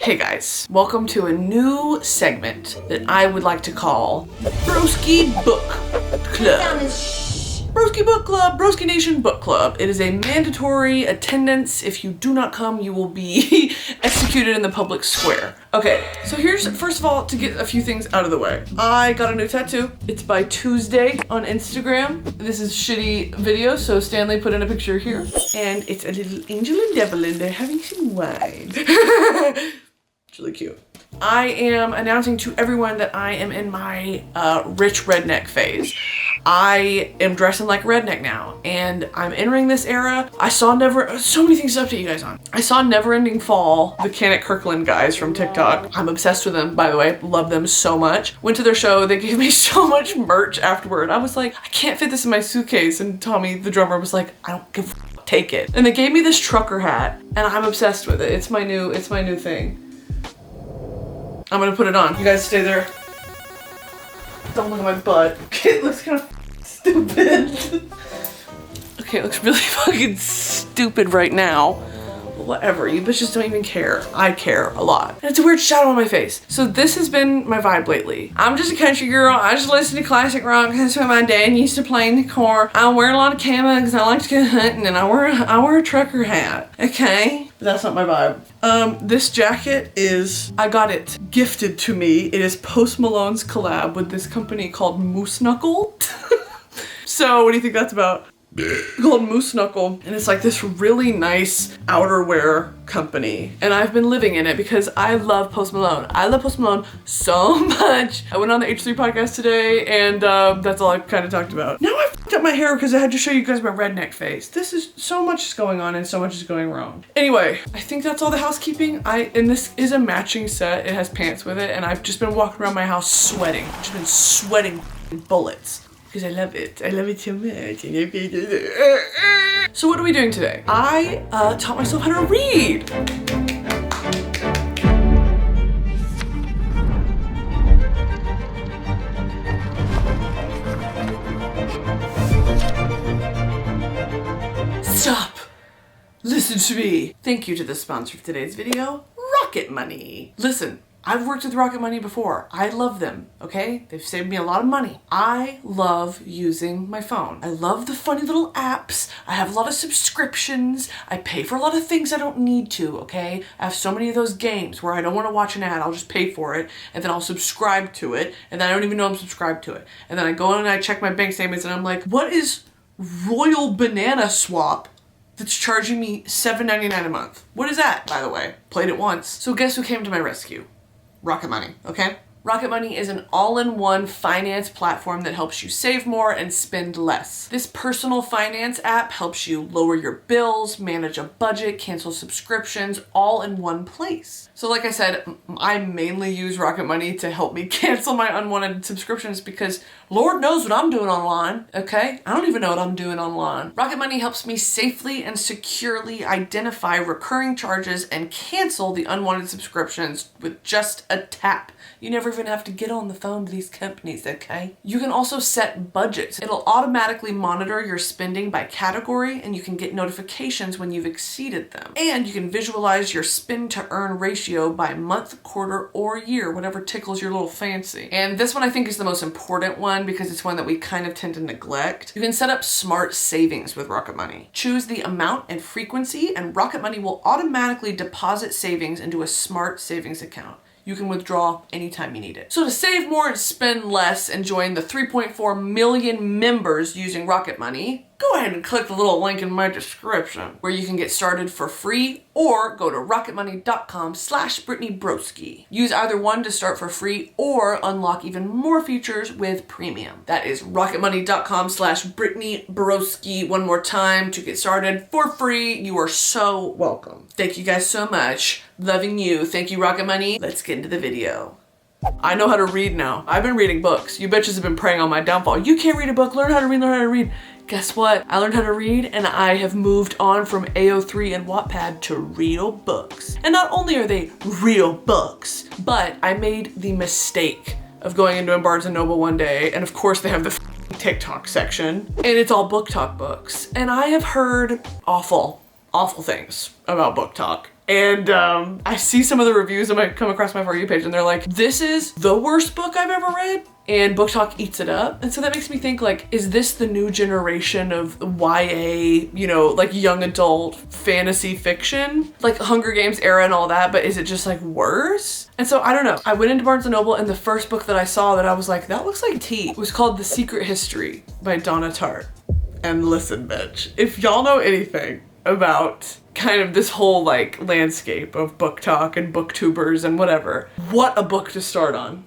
Hey guys, welcome to a new segment that I would like to call Broski Book Club. Broski Book Club, Broski Nation Book Club. It is a mandatory attendance. If you do not come, you will be executed in the public square. Okay, so here's, first of all, to get a few things out of the way. I got a new tattoo. It's by Tuesday on Instagram. This is shitty video, so Stanley put in a picture here. And it's a little angel and devil in there having some wine. It's really cute. I am announcing to everyone that I am in my rich redneck phase. I am dressing like a redneck now, and I'm entering this era. I saw so many things to update you guys on. I saw Neverending Fall, the Canet Kirkland guys from TikTok. I'm obsessed with them, by the way. Love them so much. Went to their show. They gave me so much merch afterward. I was like, I can't fit this in my suitcase. And Tommy, the drummer, was like, I don't give a f, take it. And they gave me this trucker hat, and I'm obsessed with it. It's my new thing. I'm gonna put it on. You guys stay there. Don't look at my butt. It looks kind of stupid. Okay, it looks really fucking stupid right now. Whatever, you bitches don't even care. I care a lot. And it's a weird shadow on my face. So this has been my vibe lately. I'm just a country girl. I just listen to classic rock. That's what my dad used to play in the car. I wear a lot of camo because I like to go hunting, and I wear a trucker hat. Okay? But that's not my vibe. This jacket I got it gifted to me. It is Post Malone's collab with this company called Moose Knuckle. So what do you think that's about? Called Moose Knuckle, and it's like this really nice outerwear company, and I've been living in it because I love Post Malone. I love Post Malone so much. I went on the H3 podcast today, and that's all I kind of talked about. Now I fucked up my hair because I had to show you guys my redneck face. This is so much is going on and so much is going wrong. Anyway, I think that's all the housekeeping. And this is a matching set. It has pants with it, and I've just been walking around my house sweating. Just been sweating bullets. Because I love it. I love it so much. So what are we doing today? I taught myself how to read. Stop. Listen to me. Thank you to the sponsor of today's video, Rocket Money. Listen. I've worked with Rocket Money before. I love them, okay? They've saved me a lot of money. I love using my phone. I love the funny little apps. I have a lot of subscriptions. I pay for a lot of things I don't need to, okay? I have so many of those games where I don't want to watch an ad. I'll just pay for it, and then I'll subscribe to it, and then I don't even know I'm subscribed to it. And then I go in and I check my bank statements, and I'm like, what is Royal Banana Swap that's charging me $7.99 a month? What is that, by the way? Played it once. So guess who came to my rescue? Rocket Money, okay? Rocket Money is an all-in-one finance platform that helps you save more and spend less. This personal finance app helps you lower your bills, manage a budget, cancel subscriptions, all in one place. So like I said, I mainly use Rocket Money to help me cancel my unwanted subscriptions because Lord knows what I'm doing online, okay? I don't even know what I'm doing online. Rocket Money helps me safely and securely identify recurring charges and cancel the unwanted subscriptions with just a tap. You never even have to get on the phone to these companies, okay? You can also set budgets. It'll automatically monitor your spending by category, and you can get notifications when you've exceeded them. And you can visualize your spend to earn ratio by month, quarter, or year, whatever tickles your little fancy. And this one I think is the most important one because it's one that we kind of tend to neglect. You can set up smart savings with Rocket Money. Choose the amount and frequency, and Rocket Money will automatically deposit savings into a smart savings account. You can withdraw anytime you need it. So to save more and spend less and join the 3.4 million members using Rocket Money, go ahead and click the little link in my description where you can get started for free, or go to rocketmoney.com/BrittanyBroski. Use either one to start for free or unlock even more features with premium. That is rocketmoney.com/BrittanyBroski. One more time to get started for free. You are so welcome. Thank you guys so much. Loving you. Thank you, Rocket Money. Let's get into the video. I know how to read now. I've been reading books. You bitches have been preying on my downfall. You can't read a book. Learn how to read, learn how to read. Guess what? I learned how to read, and I have moved on from AO3 and Wattpad to real books. And not only are they real books, but I made the mistake of going into Barnes & Noble one day, and of course they have the TikTok section, and it's all BookTok books. And I have heard awful things about BookTok. And I see some of the reviews that might come across my For You page and they're like, this is the worst book I've ever read. And BookTok eats it up. And so that makes me think like, is this the new generation of YA, you know, like young adult fantasy fiction? Like Hunger Games era and all that, but is it just like worse? And so I don't know. I went into Barnes & Noble and the first book that I saw that I was like, that looks like tea, was called The Secret History by Donna Tartt. And listen, bitch, if y'all know anything about kind of this whole like landscape of BookTok and booktubers and whatever, what a book to start on.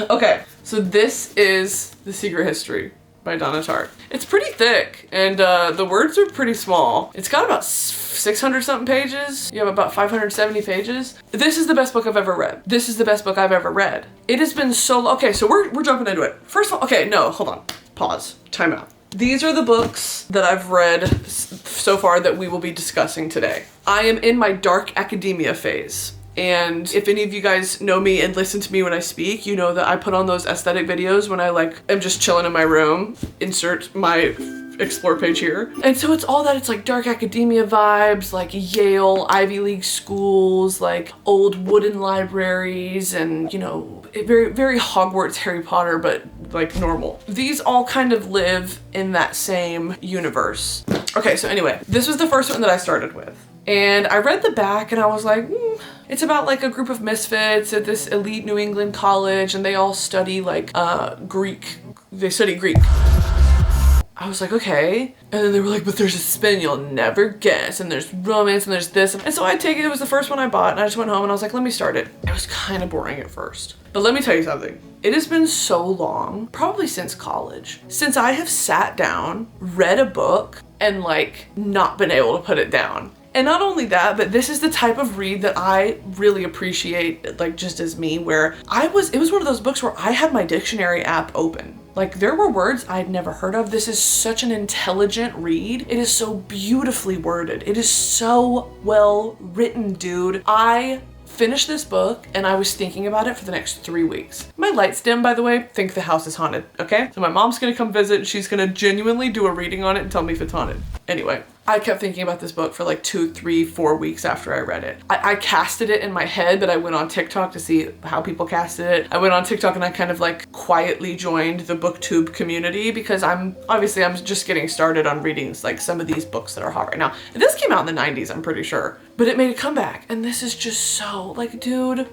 Okay, so this is The Secret History by Donna Tartt. It's pretty thick and the words are pretty small. It's got about 600 something pages. You have about 570 pages. This is the best book I've ever read. This is the best book I've ever read. It has been so, okay, so we're jumping into it. First of all, okay, no, hold on, pause, time out. These are the books that I've read so far that we will be discussing today. I am in my dark academia phase. And if any of you guys know me and listen to me when I speak, you know that I put on those aesthetic videos when I like am just chilling in my room. Insert my explore page here. And so it's all that, it's like dark academia vibes, like Yale, Ivy League schools, like old wooden libraries and, you know, very, very Hogwarts, Harry Potter, but like normal. These all kind of live in that same universe. Okay, so anyway, this was the first one that I started with. And I read the back and I was like, it's about like a group of misfits at this elite New England college and they all study like Greek. They study Greek. I was like, okay. And then they were like, but there's a spin you'll never guess and there's romance and there's this. And so I take it, it was the first one I bought and I just went home and I was like, let me start it. It was kind of boring at first. But let me tell you something. It has been so long, probably since college, since I have sat down, read a book and like not been able to put it down. And not only that, but this is the type of read that I really appreciate, like just as me, where it was one of those books where I had my dictionary app open. Like there were words I'd never heard of. This is such an intelligent read. It is so beautifully worded. It is so well written, dude. I finished this book and I was thinking about it for the next 3 weeks. My lights dim, by the way. Think the house is haunted, okay? So my mom's gonna come visit and she's gonna genuinely do a reading on it and tell me if it's haunted. Anyway, I kept thinking about this book for like 2, 3, 4 weeks after I read it. I casted it in my head, but I went on TikTok to see how people casted it. I went on TikTok and I kind of like quietly joined the booktube community because I'm just getting started on reading like some of these books that are hot right now. And this came out in the 90s, I'm pretty sure, but it made a comeback. And this is just so like, dude,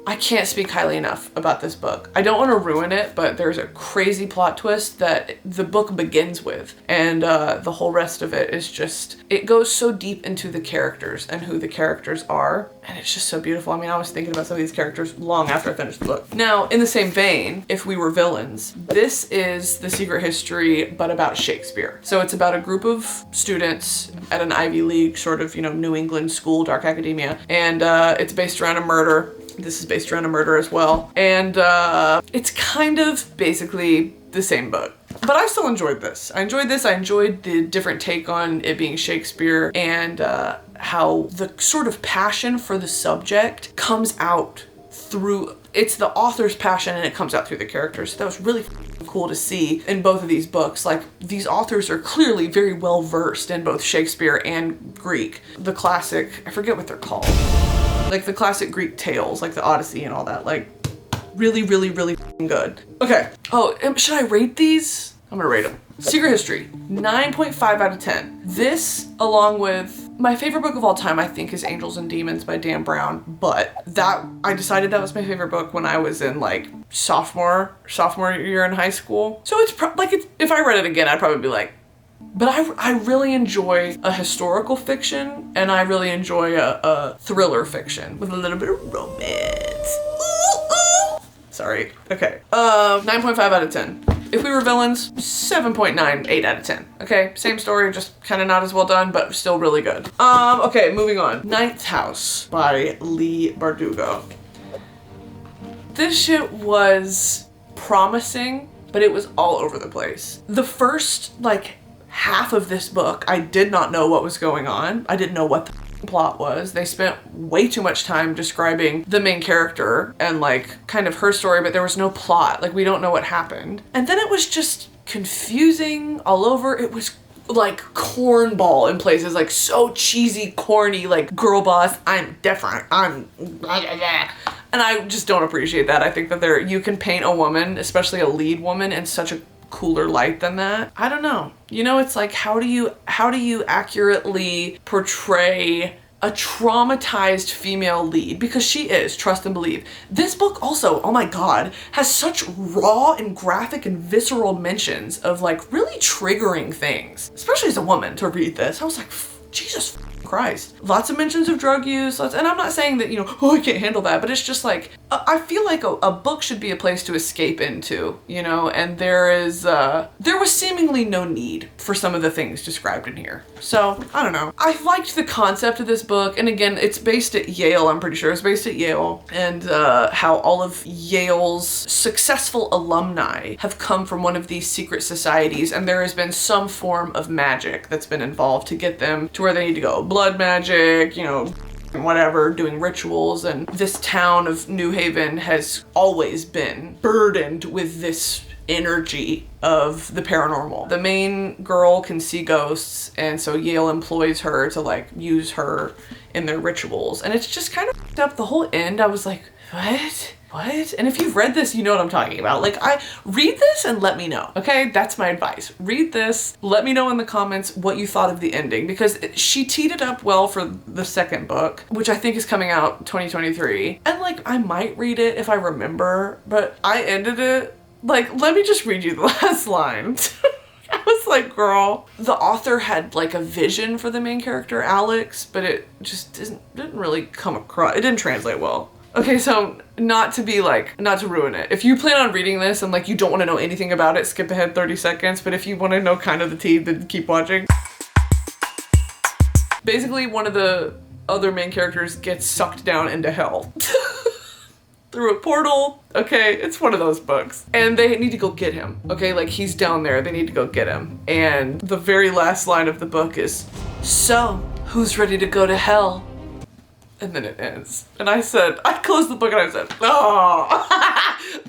I can't speak highly enough about this book. I don't want to ruin it, but there's a crazy plot twist that the book begins with. And the whole rest of it is just, it goes so deep into the characters and who the characters are. And it's just so beautiful. I mean, I was thinking about some of these characters long after I finished the book. Now, in the same vein, if we were villains, this is The Secret History, but about Shakespeare. So it's about a group of students at an Ivy League sort of, you know, New England school, dark academia. And it's based around a murder. This is based around a murder as well. And it's kind of basically the same book. But I still enjoyed this. I enjoyed this. I enjoyed the different take on it being Shakespeare and how the sort of passion for the subject comes out through, it's the author's passion and it comes out through the characters. So that was really cool to see in both of these books. Like these authors are clearly very well versed in both Shakespeare and Greek. The classic, I forget what they're called. Like the classic Greek tales, like the Odyssey and all that, like really, really, really good. Okay. Oh, should I rate these? I'm gonna rate them. Secret History, 9.5 out of 10. This, along with my favorite book of all time, I think is Angels and Demons by Dan Brown. But I decided that was my favorite book when I was in like sophomore year in high school. So it's if I read it again, I'd probably be like, but I really enjoy a historical fiction and I really enjoy a thriller fiction with a little bit of romance. Ooh, ooh. Sorry. Okay. 9.5 out of 10. If we were villains, 7.98 out of 10. Okay, same story, just kind of not as well done, but still really good. Okay, moving on. Ninth House by Leigh Bardugo. This shit was promising, but it was all over the place. The first, like, half of this book, I did not know what was going on. I didn't know what the plot was. They spent way too much time describing the main character and like kind of her story, but there was no plot. Like we don't know what happened. And then it was just confusing all over. It was like cornball in places, like so cheesy, corny, like girl boss, I'm different, I'm blah, blah, blah. And I just don't appreciate that. I think that you can paint a woman, especially a lead woman, in such a cooler light than that. I don't know. You know, it's like, how do you accurately portray a traumatized female lead? Because she is, trust and believe. This book also, oh my God, has such raw and graphic and visceral mentions of like really triggering things, especially as a woman to read this. I was like, Jesus Christ. Lots of mentions of drug use, and I'm not saying that, you know, oh, I can't handle that, but it's just like, I feel like a book should be a place to escape into, you know, and there was seemingly no need for some of the things described in here. So, I don't know. I liked the concept of this book, and again, it's based at Yale, I'm pretty sure. It's based at Yale, and how all of Yale's successful alumni have come from one of these secret societies, and there has been some form of magic that's been involved to get them to where they need to go. Blood magic, you know, whatever, doing rituals, and this town of New Haven has always been burdened with this energy of the paranormal. The main girl can see ghosts, and so Yale employs her to like use her in their rituals, and it's just kind of f***ed up. The whole end, I was like, what? And if you've read this, you know what I'm talking about. Like, read this and let me know, okay? That's my advice. Read this, let me know in the comments what you thought of the ending, because she teed it up well for the second book, which I think is coming out 2023. And like, I might read it if I remember, but I ended it, like, let me just read you the last line. I was like, girl, the author had like a vision for the main character, Alex, but it just didn't really come across. It didn't translate well. Okay, so not to ruin it. If you plan on reading this and like you don't want to know anything about it, skip ahead 30 seconds. But if you want to know kind of the tea, then keep watching. Basically, one of the other main characters gets sucked down into hell. Through a portal. Okay, it's one of those books. And they need to go get him. Okay, like he's down there, they need to go get him. And the very last line of the book is, so, who's ready to go to hell? And then it ends. And I closed the book and I said, oh.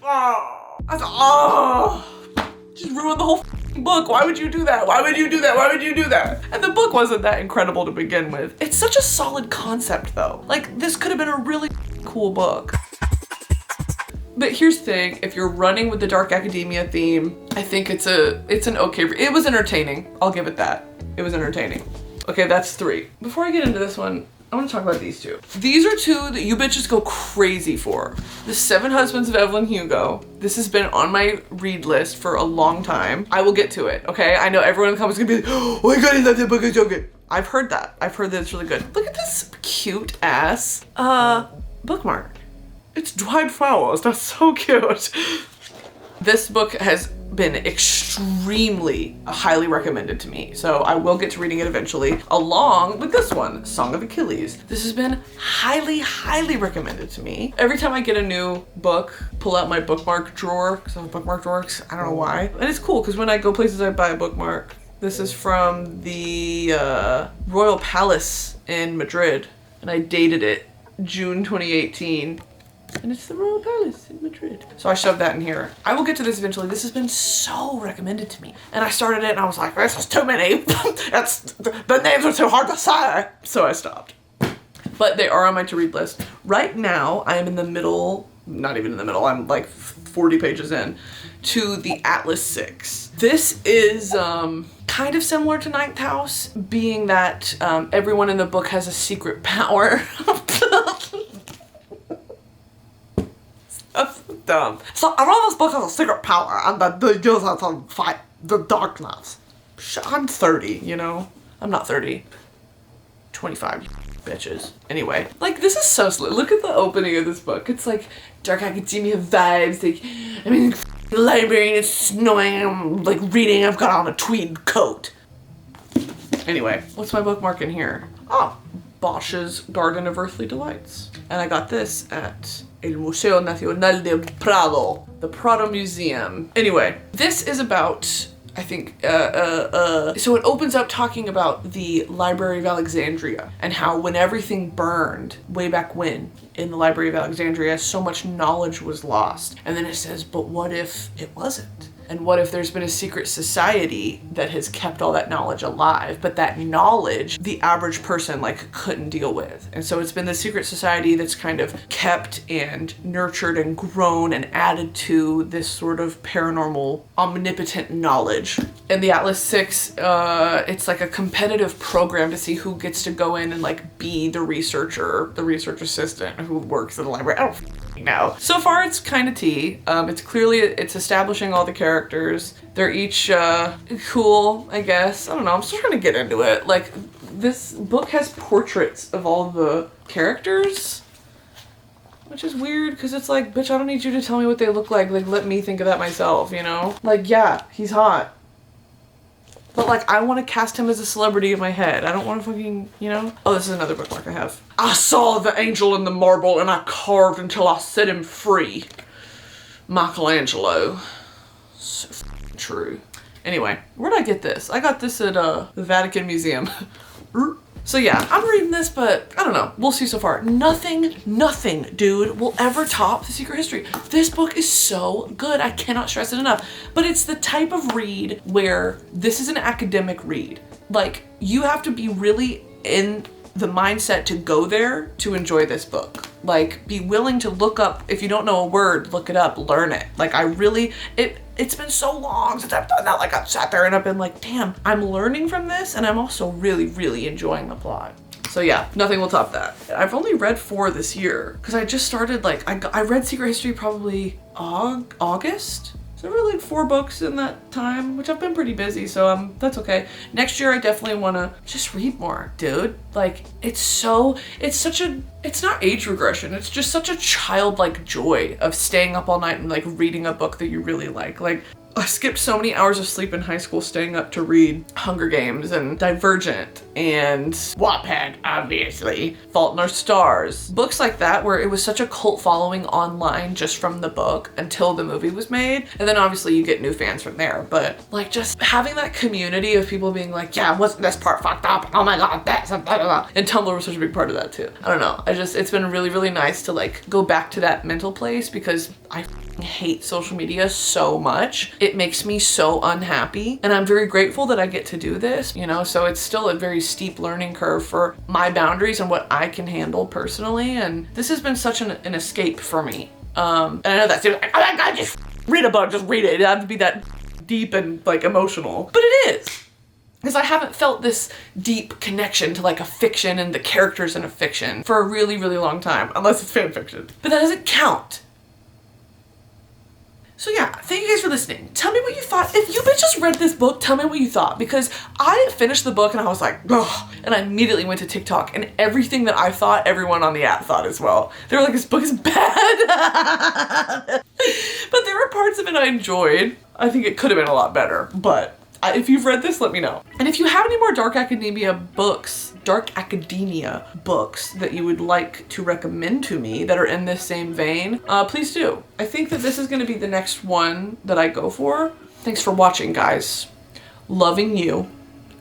Oh. I said, oh. Just ruined the whole book. Why would you do that? Why would you do that? Why would you do that? And the book wasn't that incredible to begin with. It's such a solid concept though. Like, this could have been a really cool book. But here's the thing, if you're running with the dark academia theme, I think it's an okay, it was entertaining. I'll give it that. It was entertaining. Okay, that's 3. Before I get into this one, I want to talk about these 2. These are 2 that you bitches go crazy for. The 7 Husbands of Evelyn Hugo. This has been on my read list for a long time. I will get to it, okay? I know everyone in the comments is gonna be like, oh my God, I love that book, it's so good. I've heard that. I've heard that it's really good. Look at this cute ass bookmark. It's dried flowers. That's so cute. This book has been extremely highly recommended to me, so I will get to reading it eventually, along with this one, Song of Achilles. This has been highly recommended to me. Every time I get a new book, pull out my bookmark drawer, because I have bookmark drawers, I don't know why. And it's cool, because when I go places, I buy a bookmark. This is from the Royal Palace in Madrid, and I dated it June 2018. And it's the Royal Palace in Madrid. So I shoved that in here. I will get to this eventually. This has been so recommended to me. And I started it and I was like, this is too many. The names are too hard to say. So I stopped. But they are on my to-read list. Right now, I am in the middle, not even in the middle, I'm like 40 pages in, to the Atlas 6. This is kind of similar to Ninth House, being that everyone in the book has a secret power. That's dumb. So everyone in this book has a secret power, and that they use it to fight the darkness. I'm 30, you know? I'm not 30. 25, bitches. Anyway, like, this is so slick. Look at the opening of this book. It's like dark academia vibes. Like, I'm in the library and it's snowing. I'm like reading. I've got on a tweed coat. Anyway, what's my bookmark in here? Oh, Bosch's Garden of Earthly Delights. And I got this at El Museo Nacional del Prado, the Prado Museum. Anyway, this is about, I think, so it opens up talking about the Library of Alexandria and how when everything burned way back when in the Library of Alexandria, so much knowledge was lost. And then it says, but what if it wasn't? And what if there's been a secret society that has kept all that knowledge alive, but that knowledge the average person like couldn't deal with? And so it's been the secret society that's kind of kept and nurtured and grown and added to this sort of paranormal omnipotent knowledge. In the Atlas 6, it's like a competitive program to see who gets to go in and like be the research assistant who works in the library. I don't know. So far it's kind of tea. It's establishing all the characters. They're each cool, I guess. I don't know, I'm still trying to get into it. Like, this book has portraits of all the characters, which is weird because it's like, bitch, I don't need you to tell me what they look like. Like, let me think of that myself, you know? Like, yeah, he's hot. But like, I want to cast him as a celebrity in my head. I don't want to fucking, you know? Oh, this is another bookmark I have. I saw the angel in the marble and I carved until I set him free. Michelangelo. So fucking true. Anyway, where'd I get this? I got this at the Vatican Museum. So yeah, I'm reading this, but I don't know. We'll see so far. Nothing, dude, will ever top The Secret History. This book is so good. I cannot stress it enough. But it's the type of read where this is an academic read. Like, you have to be really in the mindset to go there to enjoy this book. Like, be willing to look up, if you don't know a word, look it up, learn it. Like, it's been so long since I've done that. Like, I've sat there and I've been like, damn, I'm learning from this and I'm also really enjoying the plot. So yeah, nothing will top that. I've only read 4 this year because I just started, like, I read Secret History probably August. So I read like 4 books in that time, which I've been pretty busy, so that's okay. Next year I definitely want to just read more, dude. Like, it's not age regression, it's just such a childlike joy of staying up all night and like reading a book that you really like. Like, I skipped so many hours of sleep in high school staying up to read Hunger Games and Divergent and Wattpad, obviously, Fault in Our Stars. Books like that where it was such a cult following online just from the book until the movie was made. And then obviously you get new fans from there. But like, just having that community of people being like, yeah, wasn't this part fucked up? Oh my God, that's blah, blah, blah. And Tumblr was such a big part of that too. I don't know. It's been really nice to like go back to that mental place because I hate social media so much. It makes me so unhappy, and I'm very grateful that I get to do this, you know? So it's still a very steep learning curve for my boundaries and what I can handle personally, and this has been such an escape for me. And I know that seems like, oh my God, just read a book, just read it. It doesn't have to be that deep and like emotional, but it is. Because I haven't felt this deep connection to like a fiction and the characters in a fiction for a really long time, unless it's fan fiction. But that doesn't count. So yeah, thank you guys for listening. Tell me what you thought. If you bitches read this book, tell me what you thought, because I finished the book and I was like, ugh, and I immediately went to TikTok, and everything that I thought, everyone on the app thought as well. They were like, this book is bad. But there were parts of it I enjoyed. I think it could have been a lot better, but if you've read this, let me know. And if you have any more dark academia books that you would like to recommend to me that are in this same vein, please do. I think that this is gonna be the next one that I go for. Thanks for watching, guys. Loving you,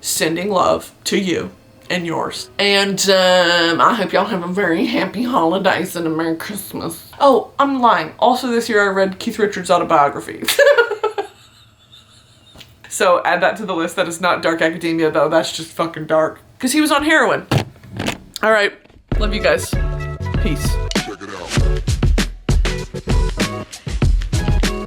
sending love to you and yours. And I hope y'all have a very happy holidays and a Merry Christmas. Oh, I'm lying. Also this year I read Keith Richards' autobiography. So add that to the list. That is not dark academia though. That's just fucking dark. Because he was on heroin. All right. Love you guys. Peace.